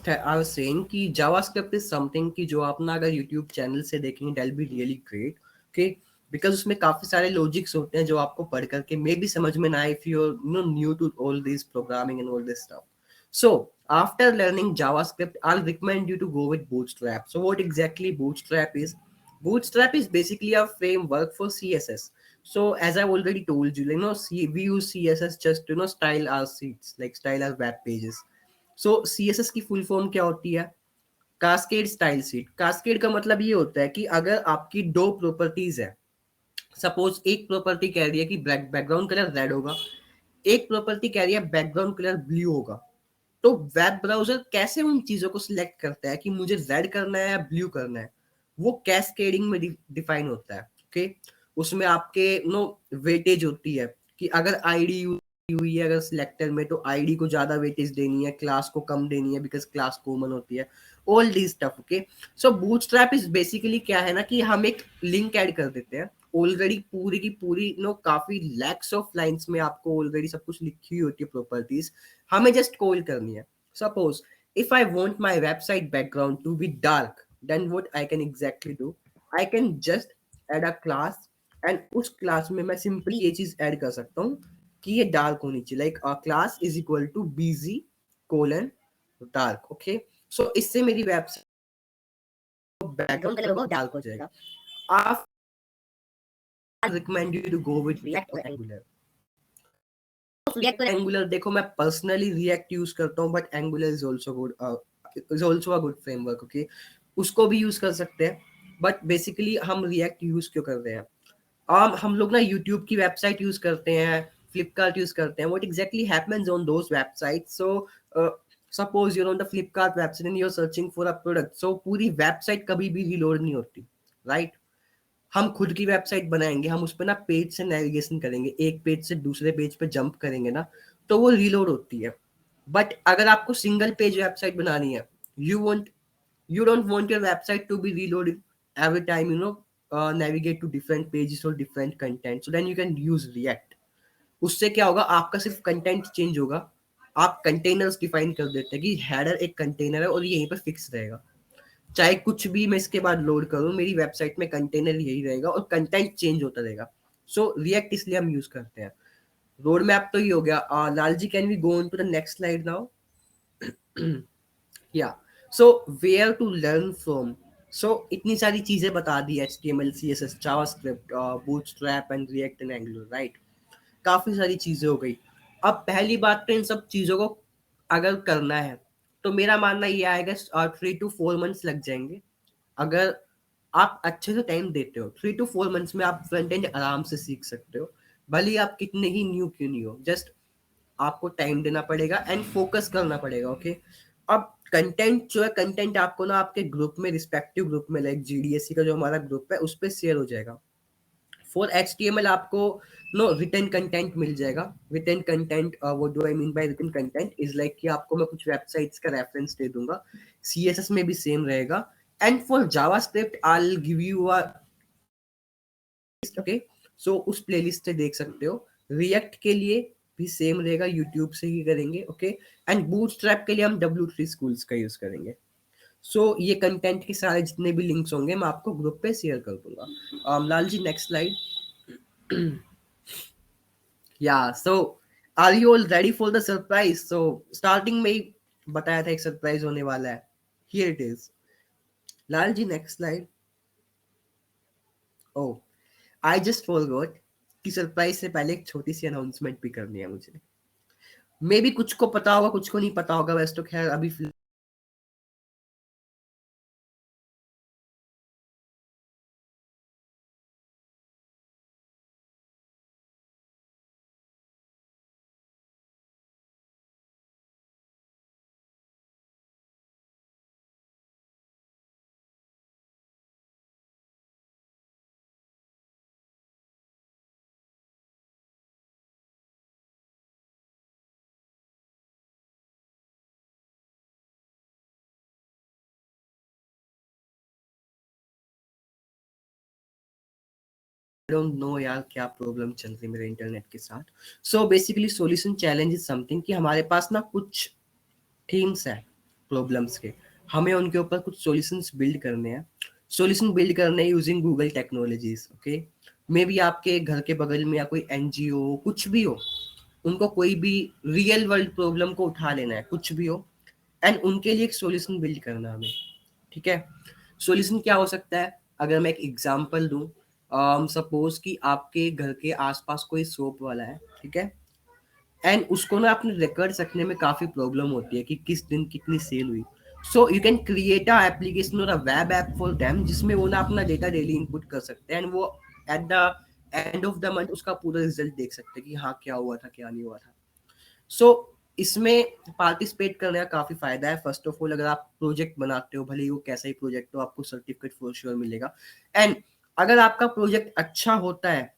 saying कि JavaScript is something कि जो आप ना अगर YouTube channel से देखेंगे that'll be really great. Okay, because उसमें काफी सारे लॉजिक्स होते हैं जो आपको पढ़ करके मे भी समझ में ना आए if you're new to all this programming and all this stuff. So after learning JavaScript, I'll recommend you to go with Bootstrap. So what exactly Bootstrap is? Bootstrap is basically a framework for CSS. So as I've already told you, we use CSS just to style our sheets, like style our web pages. So CSS की full form क्या होती है? Cascade style sheet. Cascade का मतलब ये होता है कि अगर आपकी दो प्रॉपर्टीज है, सपोज एक प्रॉपर्टी कह रही है कि बैकग्राउंड कलर रेड होगा, एक प्रॉपर्टी कह रही है बैकग्राउंड कलर ब्लू होगा, तो वेब ब्राउजर कैसे उन चीजों को सिलेक्ट करता है कि मुझे रेड करना है या ब्लू करना है, वो कैस्केडिंग में डिफाइन होता है. ओके, उसमें आपके वेटेज होती है कि अगर आईडी हुई है अगर सिलेक्टर में, तो आईडी को ज्यादा वेटेज देनी है, क्लास को कम देनी है बिकॉज क्लास कॉमन होती है, all this stuff. Okay, so bootstrap is basically क्या है ना कि हम एक लिंक ऐड कर देते हैं, ऑलरेडी पूरी की पूरी काफी लैक्स ऑफ लाइंस में आपको ऑलरेडी सब कुछ लिखी हुई होती है प्रॉपर्टीज, हमें जस्ट कॉल करनी है. Suppose if I want my website background to be dark, then what I can exactly do, I can just add a class, and उस क्लास में मैं सिंपली ये चीज ऐड कर सकता हूँ कि ये डार्क होनी चाहिए, like class is equal to BG colon dark. Okay, so इससे मेरी वेबसाइट बैकग्राउंड कलर वो डार्क हो जाएगा. आप recommend you to go with React or Angular. Angular देखो मैं पर्सनली React यूज करता हूँ, but Angular is also a good framework. Okay, उसको भी यूज कर सकते हैं, बट बेसिकली हम React यूज क्यों कर रहे हैं? हम लोग ना YouTube की वेबसाइट यूज करते हैं, Flipkart यूज करते हैं. What exactly happens on those websites? So suppose you're on the Flipkart website and you're searching for a product, so पूरी वेबसाइट कभी भी रिलोड नहीं होती, राइट? हम खुद की वेबसाइट बनाएंगे, हम उस पर ना पेज से नेविगेशन करेंगे, एक पेज से दूसरे पेज पे जंप करेंगे ना, तो वो रीलोड होती है. बट अगर आपको सिंगल पेज वेबसाइट बनानी है, you don't want your website to be reloaded every time navigate to different pages or different content, so then you can use React. उससे क्या होगा, आपका सिर्फ कंटेंट चेंज होगा. आप कंटेनर्स डिफाइन कर देते हैं कि हेडर एक कंटेनर है और ये यहीं पर फिक्स रहेगा, चाहे कुछ भी मैं इसके बाद लोड करूं, मेरी वेबसाइट में कंटेनर यही रहेगा और कंटेंट चेंज होता रहेगा. सो रिएक्ट इसलिए हम यूज करते हैं. रोड मैप तो ये हो गया. Lal ji, can we go on to the next slide now? Yeah so where to learn from. So इतनी सारी चीजें बता दी, HTML, CSS, JavaScript, Bootstrap and React and Angular, right? काफी सारी चीजें हो गई. अब पहली बात तो इन सब चीजों को अगर करना है तो मेरा मानना ये आएगा 3 to 4 मंथ्स लग जाएंगे. अगर आप अच्छे से टाइम देते हो, 3 to 4 मंथ्स में आप फ्रंट एंड आराम से सीख सकते हो, भले ही आप कितने ही न्यू क्यों नहीं हो, जस्ट आपको टाइम देना पड़ेगा एंड फोकस करना पड़ेगा. ओके, अब कंटेंट जो है, कंटेंट आपको ना आपके ग्रुप में, रिस्पेक्टिव ग्रुप में, लाइक GDSC का जो हमारा ग्रुप है उस पर शेयर हो जाएगा. फॉर HTML आपको रिटन कंटेंट मिल जाएगा. Written content, what do I mean by written content is like कि आपको मैं कुछ वेबसाइट्स का रेफरेंस दे दूंगा. CSS में भी सेम रहेगा. And for JavaScript I will give you a okay. So उस प्लेलिस्ट से देख सकते हो। रिएक्ट के लिए भी सेम रहेगा, यूट्यूब से ही करेंगे। ओके। एंड बूटस्ट्रैप के लिए हम W3 स्कूल्स का यूज करेंगे। सो ये कंटेंट के सारे जितने भी लिंक्स होंगे मैं आपको ग्रुप पे शेयर कर दूंगा। Lal ji next slide. Yeah so are you all ready for the surprise? So starting में ही बताया था एक सरप्राइज होने वाला है। Here it is. Lal ji next slide. Oh, I just forgot कि सरप्राइज से पहले एक छोटी सी अनाउंसमेंट भी करनी है मुझे। मे बी कुछ को पता होगा, कुछ को नहीं पता होगा। वैसे तो खैर अभी डोंट नो यार क्या प्रॉब्लम चल रही है मेरे इंटरनेट के साथ। So basically solution challenge is something कि हमारे पास ना कुछ थीम्स है प्रॉब्लम्स के, हमें उनके ऊपर कुछ सॉल्यूशंस बिल्ड करने हैं। सॉल्यूशन बिल्ड करने using Google technologies. Okay. May be आपके घर के बगल में या कोई एनजीओ कुछ भी हो, उनको कोई भी रियल वर्ल्ड प्रॉब्लम को उठा लेना है, कुछ भी हो, एंड उनके लिए एक सॉल्यूशन बिल्ड करना हमें। ठीक है। सॉल्यूशन क्या हो सकता है? अगर मैं एक एग्जांपल दूं, सपोज कि आपके घर के आसपास कोई शॉप वाला है, ठीक है, एंड उसको ना अपने रिकॉर्ड्स रखने में काफी प्रॉब्लम होती है कि किस दिन कितनी सेल हुई। So you can create a application और a web app for them, जिसमें वो ना अपना डेटा डेली इनपुट कर सकते हैं एंड वो at the end of the month उसका पूरा रिजल्ट देख सकते हैं कि हाँ क्या हुआ था क्या नहीं हुआ था। सो इसमें पार्टिसिपेट करने का काफी फायदा है। फर्स्ट ऑफ ऑल अगर आप प्रोजेक्ट बनाते हो, भले ही वो कैसा ही प्रोजेक्ट हो, आपको सर्टिफिकेट फॉर श्योर मिलेगा। एंड अगर आपका प्रोजेक्ट अच्छा होता है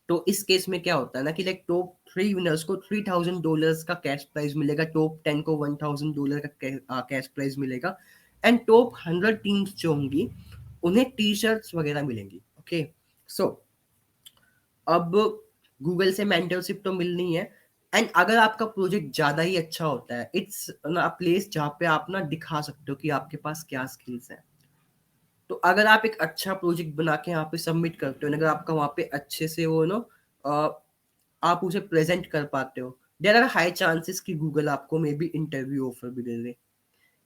तो इस केस में क्या होता है ना कि लाइक टॉप 3 विनर्स को $3000 का कैश प्राइज मिलेगा, टॉप 10 को $1000 का कैश प्राइज मिलेगा, एंड टॉप 100 टीम्स जो होंगी उन्हें टी शर्ट्स वगैरह मिलेंगी। ओके। सो अब गूगल से मेंटरशिप तो मिलनी है, एंड अगर आपका प्रोजेक्ट ज्यादा ही अच्छा होता है, इट्स ना प्लेस जहाँ पे आप ना दिखा सकते हो कि आपके पास क्या स्किल्स है। तो अगर आप एक अच्छा प्रोजेक्ट बना के यहाँ पे सबमिट करते हो, अगर आपका वहाँ पे अच्छे से वो नो आप उसे प्रेजेंट कर पाते हो, देयर आर हाई चांसेस कि गूगल आपको मे बी इंटरव्यू ऑफर भी दे दे।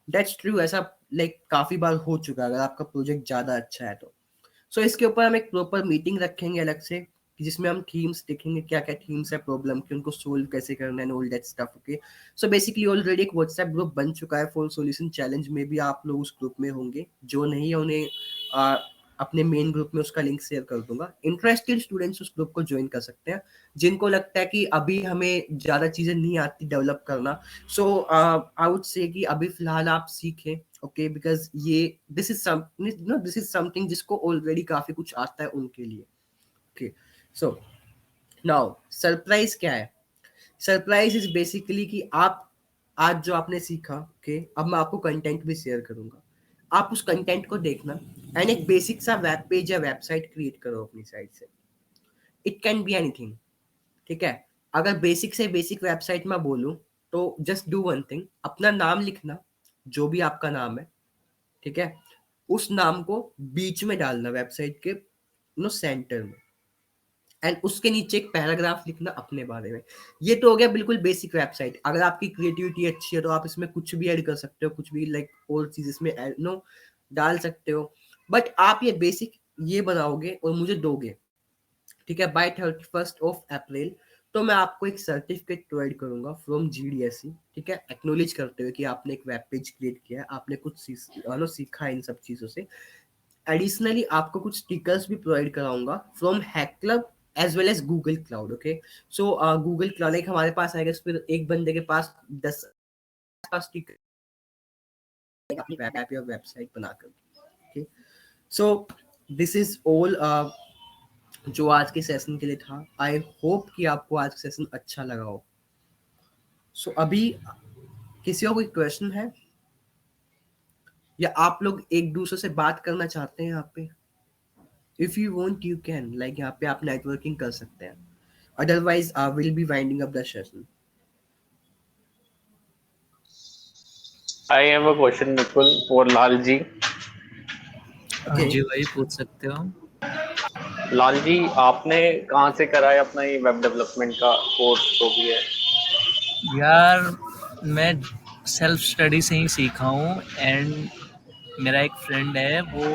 दैट्स ट्रू, ऐसा लाइक काफी बार हो चुका है अगर आपका प्रोजेक्ट ज्यादा अच्छा है तो। सो इसके ऊपर हम एक प्रॉपर मीटिंग रखेंगे अलग से, जिसमें हम थीम्स देखेंगे क्या क्या थीम्स है प्रॉब्लम की, उनको सोल्व कैसे करना है, all that stuff. Okay. So basically already एक व्हाट्सएप ग्रुप बन चुका है फॉर सॉल्यूशन चैलेंज में, भी आप लोग उस ग्रुप में होंगे। जो नहीं है उन्हें अपने मेन ग्रुप में उसका लिंक शेयर कर दूंगा। इंटरेस्टेड स्टूडेंट्स उस ग्रुप को ज्वाइन कर सकते हैं, जिनको लगता है कि अभी हमें ज्यादा चीजें नहीं आती डेवलप करना। सो आई वुड से कि अभी फिलहाल आप सीखें। ओके। बिकॉज ये दिस इज समथिंग जिसको ऑलरेडी काफी कुछ आता है उनके लिए। ओके। सो नाउ सरप्राइज क्या है? सरप्राइज इज बेसिकली कि आप आज जो आपने सीखा, ओके, अब मैं आपको कंटेंट भी शेयर करूंगा। आप उस कंटेंट को देखना एंड एक बेसिक सा वेब पेज या वेबसाइट क्रिएट करो अपनी साइट से। It can be anything. ठीक है। अगर बेसिक से बेसिक वेबसाइट में बोलूं तो जस्ट डू वन थिंग, अपना नाम लिखना, जो भी आपका नाम है, ठीक है, उस नाम को बीच में डालना वेबसाइट के नो सेंटर में, एंड उसके नीचे एक पैराग्राफ लिखना अपने बारे में। ये तो हो गया बिल्कुल बेसिक वेबसाइट। अगर आपकी क्रिएटिविटी अच्छी है तो आप इसमें कुछ भी ऐड कर सकते हो, कुछ भी लाइक और चीज इसमें नो डाल सकते हो। बट आप ये बेसिक ये बनाओगे और मुझे दोगे, ठीक है, बाय 31 अप्रैल, तो मैं आपको एक सर्टिफिकेट प्रोवाइड करूंगा फ्रॉम GDSE। ठीक है, एक्नोलेज करते हुए कि आपने एक वेब पेज क्रिएट किया है, आपने कुछ सीखा है इन सब चीजों से। एडिशनली आपको कुछ स्टिकर्स भी प्रोवाइड कराऊंगा from hack club as well as Google cloud. Okay. So Google cloud एक हमारे पास आएगा, फिर एक बंदे के पास 10 स्टिकर अपनी वेब ऐप या वेबसाइट बनाकर। Okay. So this is all जो आज के सेशन के लिए था। आई होप कि आपको आज का सेशन अच्छा लगा हो। सो अभी किसी को कोई क्वेश्चन है या आप लोग एक दूसरे से बात करना चाहते हैं यहाँ पे? If you want you can, like यहाँ पे आप नेटवर्किंग कर सकते हैं, otherwise I will be winding up the session. I have a question, Nikul, for Lalji. हाँ ओके. जी भाई, पूछ सकते हो. लालजी, आपने कहाँ से करा है अपना ये वेब डेवलपमेंट का कोर्स जो भी है? यार मैं सेल्फ स्टडी से ही सीखा हूँ. एंड मेरा एक फ्रेंड है, वो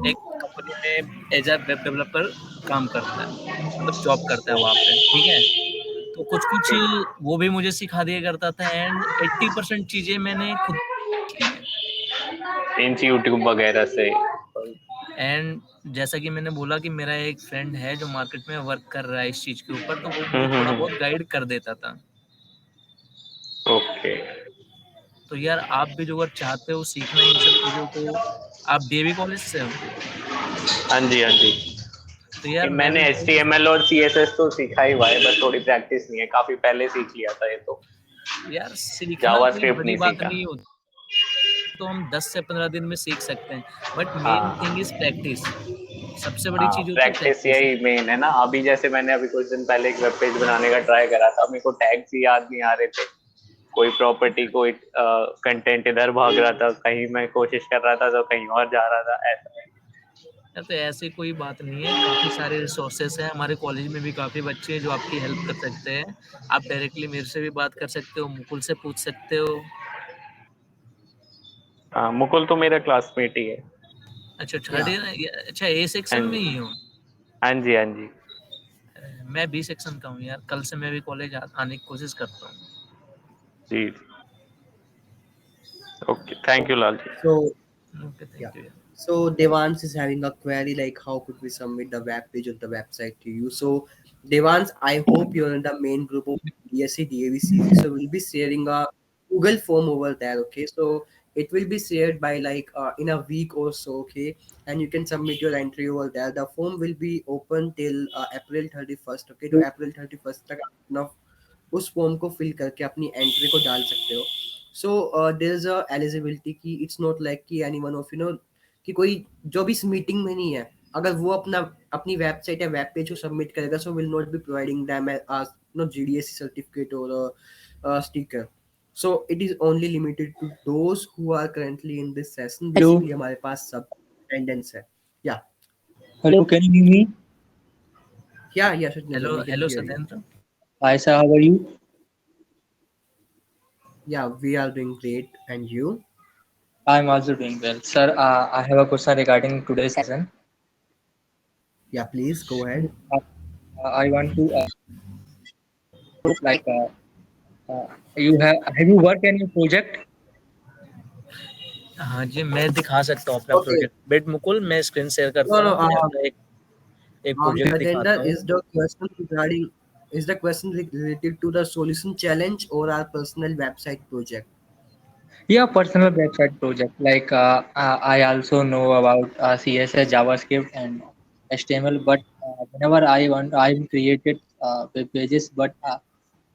एक कंपनी में एज अ वेब डेवलपर काम करता है, मतलब जॉब करता है वहाँ पे. ठीक है, तो कुछ कुछ वो भी मुझे सिखा दिया करता था. एंड 80% चीज़ें मैंने खुद की है. इन यूट्यूब वगैरह से? एंड जैसा कि मैंने बोला कि मेरा एक फ्रेंड है जो मार्केट में वर्क कर रहा है इस चीज़ के ऊपर, तो वो मुझे थोड़ा बहुत गाइड कर देता था. ओके. तो यार आप भी जो अगर चाहते हो सीखना इन सब चीज़ों को, आप डीएवी कॉलेज से हो, हाँ जी, हाँ जी. तो यार मैं मैंने भी HTML और CSS तो सीखा ही हुआ है, बस थोड़ी प्रैक्टिस नहीं है, काफी पहले सीख लिया था ये तो. यार सीखना कोई जावास्क्रिप्ट बड़ी नहीं बात सीखा. नहीं होती, तो हम 10 से 15 दिन में सीख सकते हैं. बट मेन हाँ, थिंग इज प्रैक्टिस. सबसे बड़ी हाँ, चीज होती है प्रैक्टिस प्रैक्टिस. यही मेन है ना. अभी जैसे मैंने अभी कुछ दिन पहले एक वेब पेज बनाने का ट्राई करा था, मेरे को टैग्स ही याद नहीं आ रहे थे. कोई प्रॉपर्टी, कोई कंटेंट इधर भाग रहा था, कहीं मैं कोशिश कर रहा था तो कहीं और जा रहा था, ऐसा. यार तो ऐसी कोई बात नहीं है, काफ़ी सारे रिसोर्सेस हैं हमारे कॉलेज में भी, काफ़ी बच्चे हैं जो आपकी हेल्प कर सकते हैं. आप डायरेक्टली मेरे से भी बात कर सकते हो, मुकुल से पूछ सकते हो. हाँ, मुकुल तो मेरा क्लासमेट ही है. अच्छा थर्ड या ईयर, अच्छा ए हाँ सेक्शन में जी, ही हो. हाँ जी, हाँ जी. मैं बी सेक्शन का हूँ यार. कल से मैं भी कॉलेज आने की कोशिश करता हूँ. जी. Okay, thank you Lal ji. So okay, yeah. Thank you. So Devans is having a query like how could we submit the web page of the website to you. So Devans, I hope you're in the main group of DSC DAVCC. So we'll be sharing a Google form over there. Okay, so it will be shared by like in a week or so. Okay, and you can submit your entry over there. The form will be open till April 31st. Okay, to April 31st तक आप अपना उस form को fill करके अपनी entry को डाल सकते हो. So there is a eligibility की इट्स नॉट लाइक कि एनीवन ऑफ कि कोई जो भी इस मीटिंग में नहीं है, अगर वो अपनी वेबसाइट या वेब पेज को सबमिट करेगा, so will not be providing them no GDSC certificate और sticker. So it is only limited to those who are currently in this session. Hello, basically हमारे पास सब अटेंडेंस है. या hello, can you hear me? या Sachin, hello we can hello hear you. Satyendra. Hi, sir, how are you? Yeah we are doing great and you. I'm also doing well. Sir, I have a question regarding today's session. या please go ahead. Uh, I want to like uh, have you worked any project? हाँ जी, मैं दिखा सकता हूँ अपना okay. Project. Wait Mukul, मैं screen share no करता no हूँ. मैं अपना एक प्रोजेक्ट Satendra, दिखाता हूँ. is the question related to the solution challenge or our personal website project? Yeah, personal website project. Like I also know about CSS, JavaScript, and HTML. But whenever I created web pages. But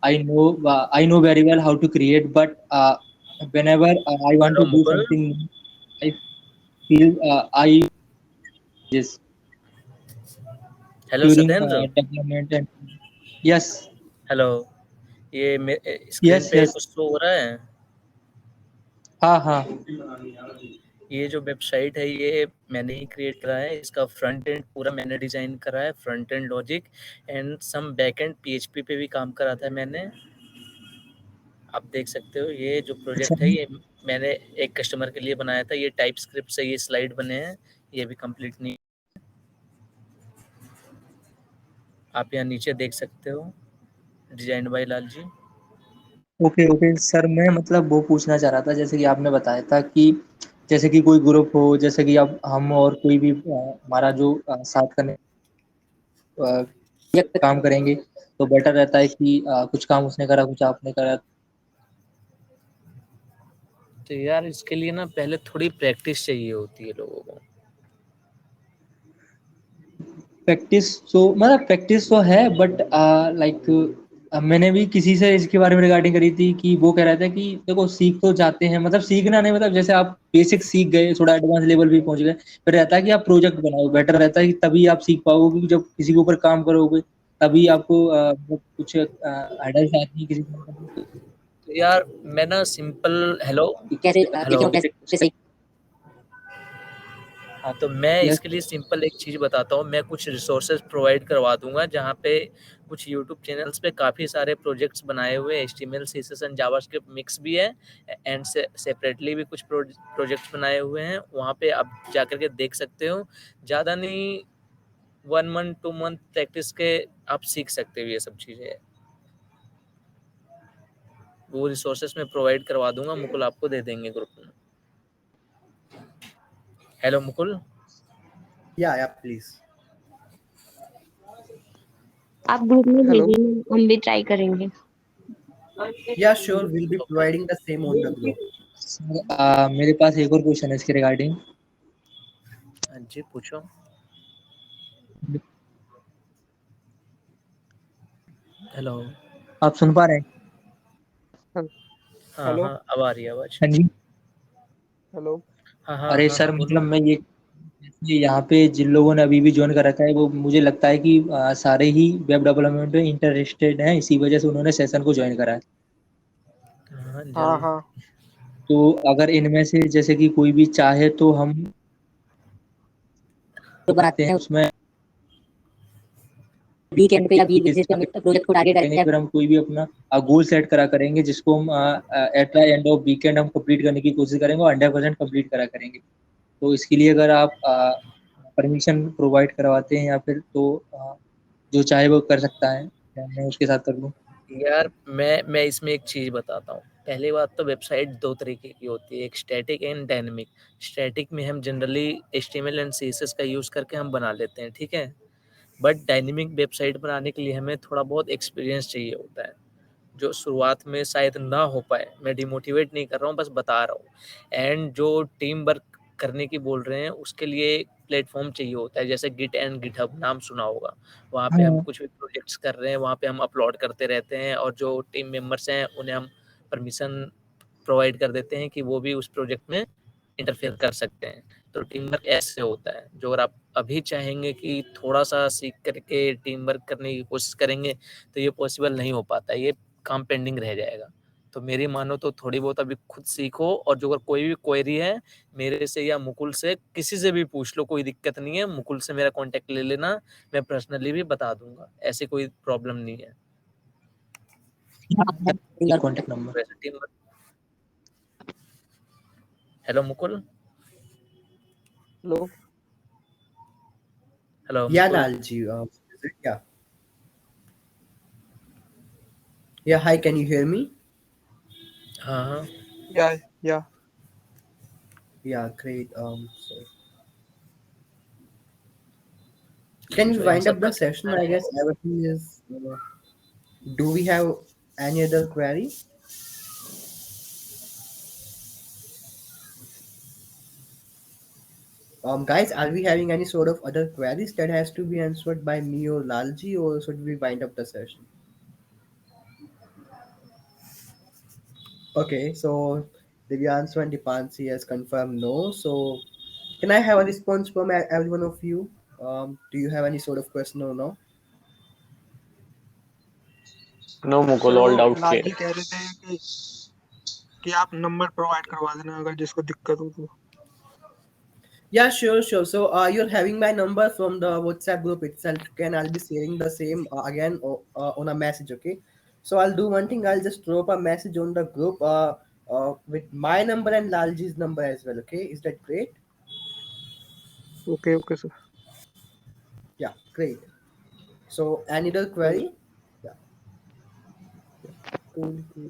I know very well how to create. But whenever I want hello to do Mukul. something new, I feel I just hello during Satyendra. development and yes, hello. ये screen yes, पे yes. कुछ show हो रहा है. हाँ हाँ. ये जो वेबसाइट है ये मैंने ही क्रिएट करा है. इसका फ्रंट एंड पूरा मैंने डिजाइन करा है, front end logic and some back end PHP पे भी काम करा था मैंने. आप देख सकते हो ये जो अच्छा. प्रोजेक्ट है ये मैंने एक कस्टमर के लिए बनाया था. ये टाइप स्क्रिप्ट से ये स्लाइड बने हैं, ये भी कंप्लीट नहीं. आप यहाँ नीचे देख सकते हो, design by Lal ji. Okay okay sir, मैं मतलब वो पूछना चाह रहा था, जैसे कि आपने बताया था कि जैसे कि कोई ग्रुप हो, जैसे कि अब हम और कोई भी हमारा जो साथ करने काम करेंगे, तो बेटर रहता है कि कुछ काम उसने करा, कुछ आपने करा. तो यार इसके लिए ना पहले थोड़ी प्रैक्टिस चाहिए होती है लोगों को. प्रैक्टिस तो मतलब प्रैक्टिस तो है, बट लाइक अब मैंने भी किसी से इसके बारे में रिगार्डिंग करी थी कि वो कह रहा था कि देखो सीख तो जाते हैं, मतलब सीखना नहीं, मतलब जैसे आप बेसिक सीख गए, थोड़ा एडवांस लेवल भी पहुंच गए, फिर रहता है कि आप प्रोजेक्ट बनाओ, बेटर रहता है कि तभी आप सीख पाओगे, क्योंकि जब किसी के ऊपर काम करोगे तभी आपको मतलब कुछ आइडियाज आती है किसी को। तो यार मैं ना सिंपल हेलो कैसे हेलो कैसे सही। हाँ, तो मैं यस इसके लिए सिंपल एक चीज़ बताता हूँ। मैं कुछ रिसोर्सेज प्रोवाइड करवा दूंगा, जहाँ पे कुछ यूट्यूब चैनल्स पे काफ़ी सारे प्रोजेक्ट्स बनाए हुए हैं, HTML CSS and JavaScript mix भी है, एंड सेपरेटली भी कुछ प्रोजेक्ट्स बनाए हुए हैं। वहाँ पे आप जाकर के देख सकते हो। ज़्यादा नहीं, 1 मंथ 2 मंथ प्रैक्टिस के आप सीख सकते हो ये सब चीज़ें। वो रिसोर्सेज मैं प्रोवाइड करवा दूंगा, मुकुल आपको दे देंगे ग्रुप में। हेलो मुकुल। Yeah, please. आप ग्रुप में हेलो भेजिए, हम भी ट्राई करेंगे। Yeah, sure. We'll be providing the same on the group. मेरे पास एक और क्वेश्चन है इसके रिगार्डिंग। हाँ जी, पूछो। हेलो। आप सुन पा रहे हैं? हाँ हेलो हाँ, अब आ रही है आवाज़। हाँ जी। हेलो हाँ हाँ अरे हाँ सर हाँ, बोलो। मतलब मैं ये यहाँ पे जिन लोगों ने अभी भी ज्वाइन कर रखा है, वो मुझे लगता है कि सारे ही वेब डेवलपमेंट में इंटरेस्टेड हैं, इसी वजह से उन्होंने सेशन को ज्वाइन करा है। हाँ हाँ जल हाँ तो अगर इनमें से जैसे कि कोई भी चाहे तो हम तो बनाते हैं उसमें वीकेंड पे या वीक बेसिस पे हम प्रोजेक्ट को टारगेट करेंगे, फिर हम कोई भी अपना गोल सेट करा करेंगे, जिसको हम at the end of weekend हम कंप्लीट करने की कोशिश करेंगे और 100% कंप्लीट करा करेंगे। तो इसके लिए अगर आप परमिशन प्रोवाइड करवाते हैं या फिर तो जो चाहे वो कर सकता है, या मैं उसके साथ कर लूँ। यार मैं इसमें एक चीज़ बताता हूँ। पहली बात तो वेबसाइट 2 तरीके की होती है, एक स्टैटिक एंड डायनेमिक। स्टैटिक में हम जनरली HTML एंड CSS का यूज़ करके हम बना लेते हैं, ठीक है? बट डायनेमिक वेबसाइट बनाने के लिए हमें थोड़ा बहुत एक्सपीरियंस चाहिए होता है, जो शुरुआत में शायद ना हो पाए। मैं डिमोटिवेट नहीं कर रहा हूँ, बस बता रहा हूँ। एंड जो टीम वर्क करने की बोल रहे हैं, उसके लिए एक प्लेटफॉर्म चाहिए होता है, जैसे गिट एंड गिटहब नाम सुना होगा। वहाँ पे हम हाँ कुछ भी प्रोजेक्ट्स कर रहे हैं, वहाँ पे हम अपलोड करते रहते हैं, और जो टीम मेंबर्स हैं उन्हें हम परमिशन प्रोवाइड कर देते हैं कि वो भी उस प्रोजेक्ट में इंटरफेयर कर सकते हैं। तो टीम वर्क ऐसे होता है। जो अगर आप अभी चाहेंगे कि थोड़ा सा सीख करके टीम वर्क करने की कोशिश करेंगे, तो ये पॉसिबल नहीं हो पाता, ये काम पेंडिंग रह जाएगा। तो मेरी मानो तो थोड़ी बहुत अभी खुद सीखो, और जो अगर कोई भी क्वेरी है, मेरे से या मुकुल से, किसी से भी पूछ लो, कोई दिक्कत नहीं है। मुकुल से मेरा कांटेक्ट ले लेना, मैं पर्सनली भी बता दूंगा, ऐसी कोई प्रॉब्लम नहीं है। Contact number. वैसे team work. Hello Mukul. Hello hello Yeah, Mukul. Lalji. Yeah. Yeah, hi, can you hear me? हाँ हाँ। या या Yeah, great. So can we तो इन wind सब up का the क्या session? है? I guess everything is. Do we have any other query? Guys, are we having any sort of other queries that has to be answered by me or Lalji, or should we wind up the session? Okay, so Divyansu and Dipansi has confirmed no. So can I have a response from every one of you? Do you have any sort of question or no? No sir, Mukul, वो all doubt Lalji clear. कह रहे थे कि आप number provide करवा देना अगर जिसको दिक्कत हो तो। Yeah, sure, sure. So, you're having my number from the WhatsApp group itself. Can I'll be sharing the same again on a message. Okay. So I'll do one thing. I'll just drop a message on the group with my number and Lalji's number as well. Okay. Is that great? Okay okay sir. Yeah, great. So any other चलो query? Yeah. Cool, cool.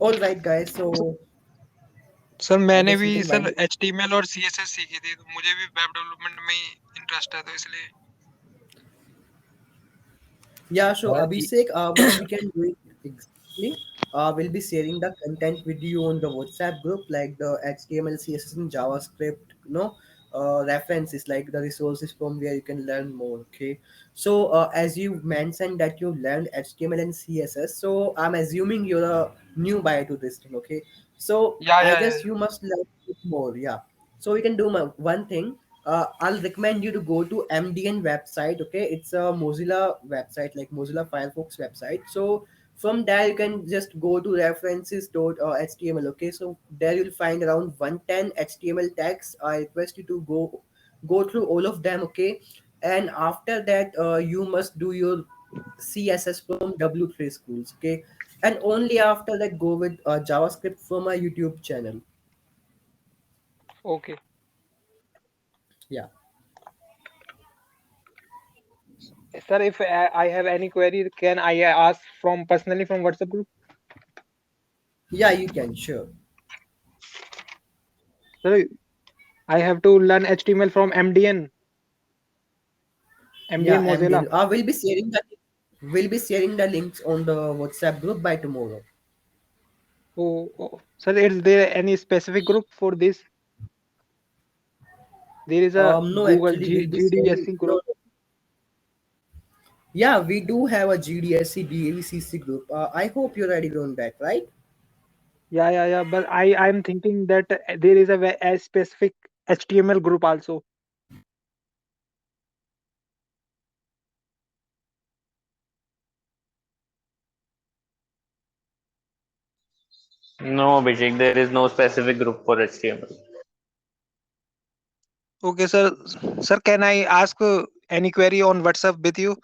All right, guys. So sir, I मैंने guess भी we can sir wind. HTML और CSS सीखी थी, तो मुझे भी web development में ही इंटरेस्ट है, तो इसलिए। Yeah, so और Abhishek, what we can do is exactly, we'll be sharing the content with you on the WhatsApp group, like the HTML, CSS, and JavaScript, references, like the resources from where you can learn more. Okay, so as you mentioned that you learned HTML and CSS, so I'm assuming you're a new buyer to this thing. Okay, so Yeah, I yeah, yeah. guess you must learn it more. Yeah, so we can do one thing. I'll recommend you to go to MDN website. Okay, it's a Mozilla website, like Mozilla Firefox website. So from there you can just go to references.html. Okay, so there you'll find around 110 HTML tags. I request you to go through all of them. Okay, and after that you must do your CSS from W3 schools. Okay, and only after that go with JavaScript from a YouTube channel. Okay. Yeah. Sir, if I have any query, can I ask from personally from WhatsApp group? Yeah, you can, sure. Sir, I have to learn HTML from MDN, Yeah, MDN Mozilla. MDN. We'll be sharing the links on the WhatsApp group by tomorrow. Oh, sir, is there any specific group for this? There is a No, Google actually, we'll be sharing. GDSC No, group. no. Yeah, we do have a GDSC DAVCC group. I hope you're already on that, right? Yeah. But I'm thinking that there is a specific HTML group also. No, Abhishek, there is no specific group for HTML. Okay, sir. Sir, can I ask any query on WhatsApp with you?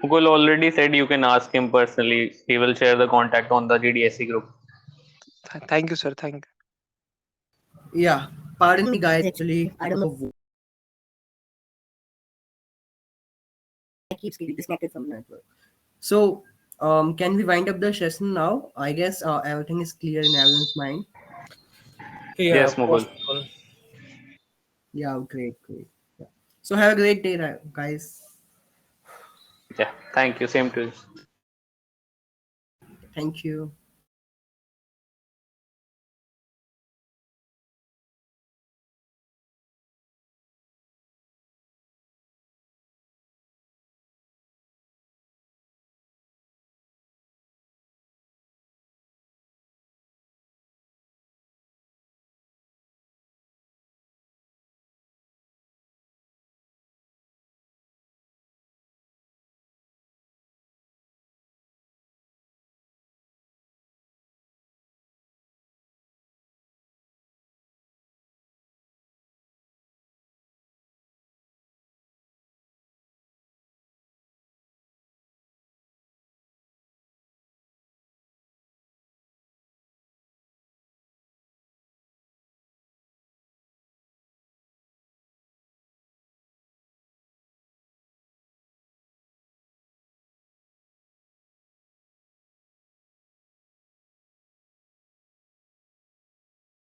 Google already said you can ask him personally. He will share the contact on the GDSC group. Thank you, sir. Thank you. Yeah. Pardon me, guys. Actually, I don't know. I keep getting disconnected from the network. So, can we wind up the session now? I guess everything is clear in everyone's mind. Yeah, Yes, Mugul. possible. Yeah, great, great. Yeah. So, have a great day, guys. Yeah, thank you. Same to you. Thank you.